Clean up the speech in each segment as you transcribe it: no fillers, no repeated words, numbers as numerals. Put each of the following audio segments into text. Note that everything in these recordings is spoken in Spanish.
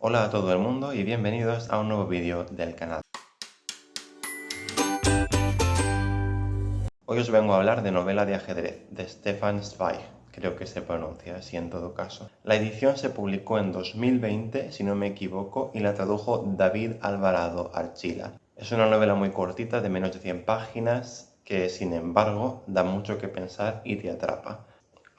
Hola a todo el mundo y bienvenidos a un nuevo vídeo del canal. Hoy os vengo a hablar de novela de ajedrez de Stefan Zweig, creo que se pronuncia así en todo caso. La edición se publicó en 2020, si no me equivoco, y la tradujo David Alvarado Archila. Es una novela muy cortita de menos de 100 páginas que, sin embargo, da mucho que pensar y te atrapa.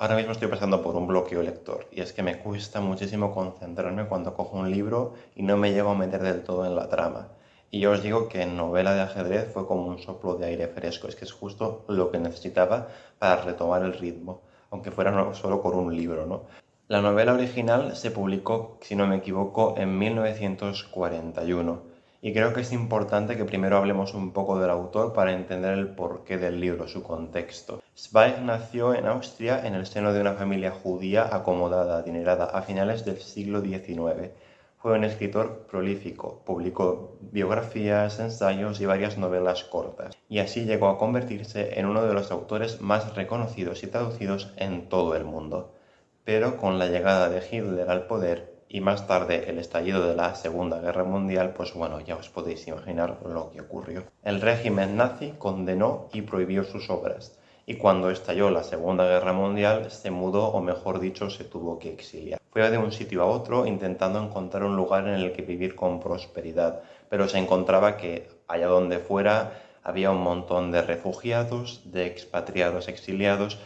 Ahora mismo estoy pasando por un bloqueo lector y es que me cuesta muchísimo concentrarme cuando cojo un libro y no me llego a meter del todo en la trama. Y yo os digo que en novela de ajedrez fue como un soplo de aire fresco, es que es justo lo que necesitaba para retomar el ritmo, aunque fuera no solo con un libro, ¿no? La novela original se publicó, si no me equivoco, en 1941 y creo que es importante que primero hablemos un poco del autor para entender el porqué del libro, su contexto. Zweig nació en Austria en el seno de una familia judía acomodada, adinerada, a finales del siglo XIX. Fue un escritor prolífico, publicó biografías, ensayos y varias novelas cortas, y así llegó a convertirse en uno de los autores más reconocidos y traducidos en todo el mundo. Pero con la llegada de Hitler al poder y más tarde el estallido de la Segunda Guerra Mundial, pues bueno, ya os podéis imaginar lo que ocurrió. El régimen nazi condenó y prohibió sus obras, y cuando estalló la Segunda Guerra Mundial se mudó, o mejor dicho, se tuvo que exiliar. Fue de un sitio a otro intentando encontrar un lugar en el que vivir con prosperidad, pero se encontraba que allá donde fuera había un montón de refugiados, de expatriados exiliados,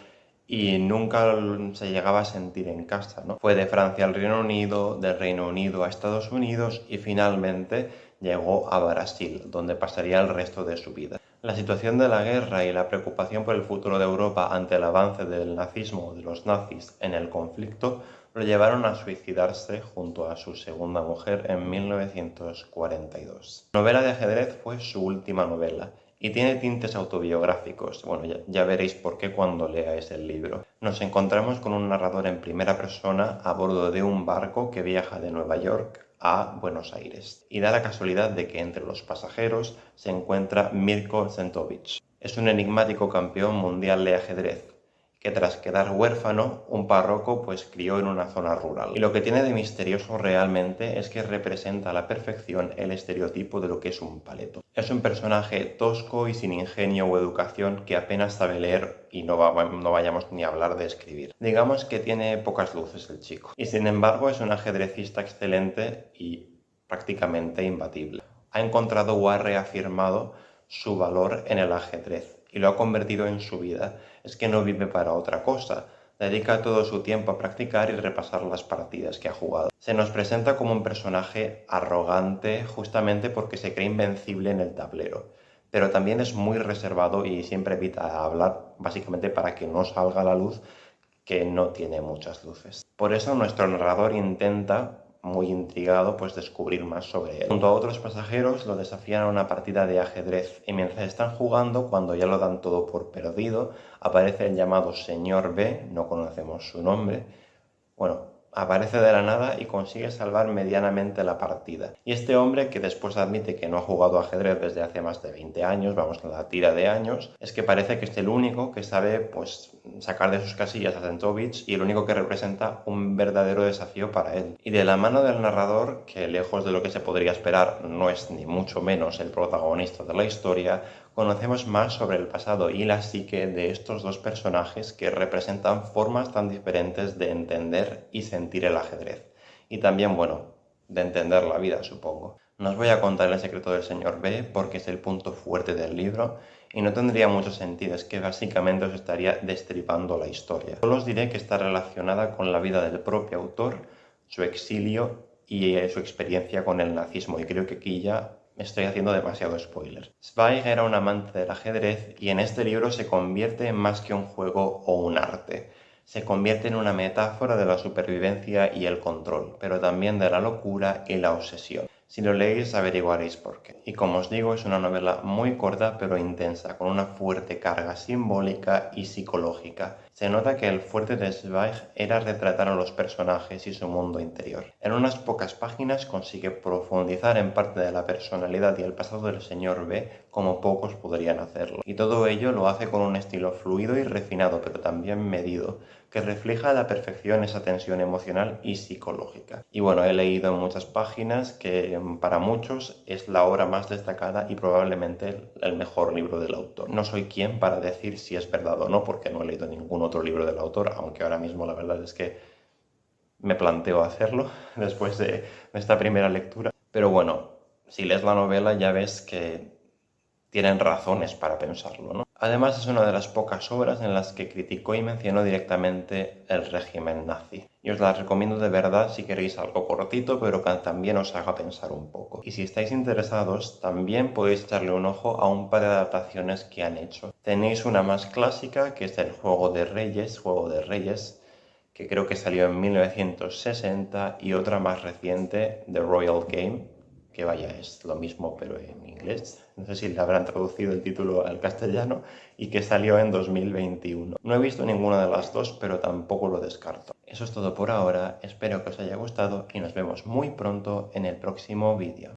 y nunca se llegaba a sentir en casa, ¿no? Fue de Francia al Reino Unido, del Reino Unido a Estados Unidos y finalmente llegó a Brasil, donde pasaría el resto de su vida. La situación de la guerra y la preocupación por el futuro de Europa ante el avance del nazismo o de los nazis en el conflicto lo llevaron a suicidarse junto a su segunda mujer en 1942. La novela de ajedrez fue su última novela y tiene tintes autobiográficos. Bueno, ya veréis por qué cuando leáis el libro. Nos encontramos con un narrador en primera persona a bordo de un barco que viaja de Nueva York a Buenos Aires. Y da la casualidad de que entre los pasajeros se encuentra Mirko Centovich. Es un enigmático campeón mundial de ajedrez, que tras quedar huérfano, un párroco pues crió en una zona rural. Y lo que tiene de misterioso realmente es que representa a la perfección el estereotipo de lo que es un paleto. Es un personaje tosco y sin ingenio o educación que apenas sabe leer y no vayamos ni a hablar de escribir. Digamos que tiene pocas luces el chico. Y sin embargo es un ajedrecista excelente y prácticamente imbatible. Ha encontrado o ha reafirmado su valor en el ajedrez y lo ha convertido en su vida. Es que no vive para otra cosa. Dedica todo su tiempo a practicar y repasar las partidas que ha jugado. Se nos presenta como un personaje arrogante justamente porque se cree invencible en el tablero, pero también es muy reservado y siempre evita hablar básicamente para que no salga a la luz que no tiene muchas luces. Por eso nuestro narrador intenta, muy intrigado, pues descubrir más sobre él. Junto a otros pasajeros lo desafían a una partida de ajedrez y mientras están jugando, cuando ya lo dan todo por perdido, aparece el llamado Señor B, no conocemos su nombre, bueno, aparece de la nada y consigue salvar medianamente la partida. Y este hombre, que después admite que no ha jugado ajedrez desde hace más de 20 años, vamos, la tira de años, es que parece que es el único que sabe, pues, sacar de sus casillas a Centovich y el único que representa un verdadero desafío para él. Y de la mano del narrador, que lejos de lo que se podría esperar no es ni mucho menos el protagonista de la historia, conocemos más sobre el pasado y la psique de estos dos personajes que representan formas tan diferentes de entender y sentir el ajedrez. Y también, bueno, de entender la vida, supongo. No os voy a contar el secreto del señor B porque es el punto fuerte del libro y no tendría mucho sentido, es que básicamente os estaría destripando la historia. Solo os diré que está relacionada con la vida del propio autor, su exilio y su experiencia con el nazismo, y creo que aquí ya estoy haciendo demasiado spoiler. Zweig era un amante del ajedrez y en este libro se convierte en más que un juego o un arte. Se convierte en una metáfora de la supervivencia y el control, pero también de la locura y la obsesión. Si lo leéis averiguaréis por qué. Y como os digo, es una novela muy corta pero intensa, con una fuerte carga simbólica y psicológica. Se nota que el fuerte de Zweig era retratar a los personajes y su mundo interior. En unas pocas páginas consigue profundizar en parte de la personalidad y el pasado del señor B como pocos podrían hacerlo. Y todo ello lo hace con un estilo fluido y refinado, pero también medido. que refleja a la perfección esa tensión emocional y psicológica. Y bueno, he leído en muchas páginas que para muchos es la obra más destacada y probablemente el mejor libro del autor. No soy quien para decir si es verdad o no, porque no he leído ningún otro libro del autor, aunque ahora mismo la verdad es que me planteo hacerlo después de esta primera lectura. Pero bueno, si lees la novela ya ves que tienen razones para pensarlo, ¿no? Además, es una de las pocas obras en las que criticó y mencionó directamente el régimen nazi. Y os la recomiendo de verdad si queréis algo cortito, pero que también os haga pensar un poco. Y si estáis interesados, también podéis echarle un ojo a un par de adaptaciones que han hecho. Tenéis una más clásica, que es el Juego de Reyes, que creo que salió en 1960, y otra más reciente, The Royal Game, que vaya, es lo mismo pero en inglés. No sé si le habrán traducido el título al castellano, y que salió en 2021. No he visto ninguna de las dos, pero tampoco lo descarto. Eso es todo por ahora, espero que os haya gustado y nos vemos muy pronto en el próximo vídeo.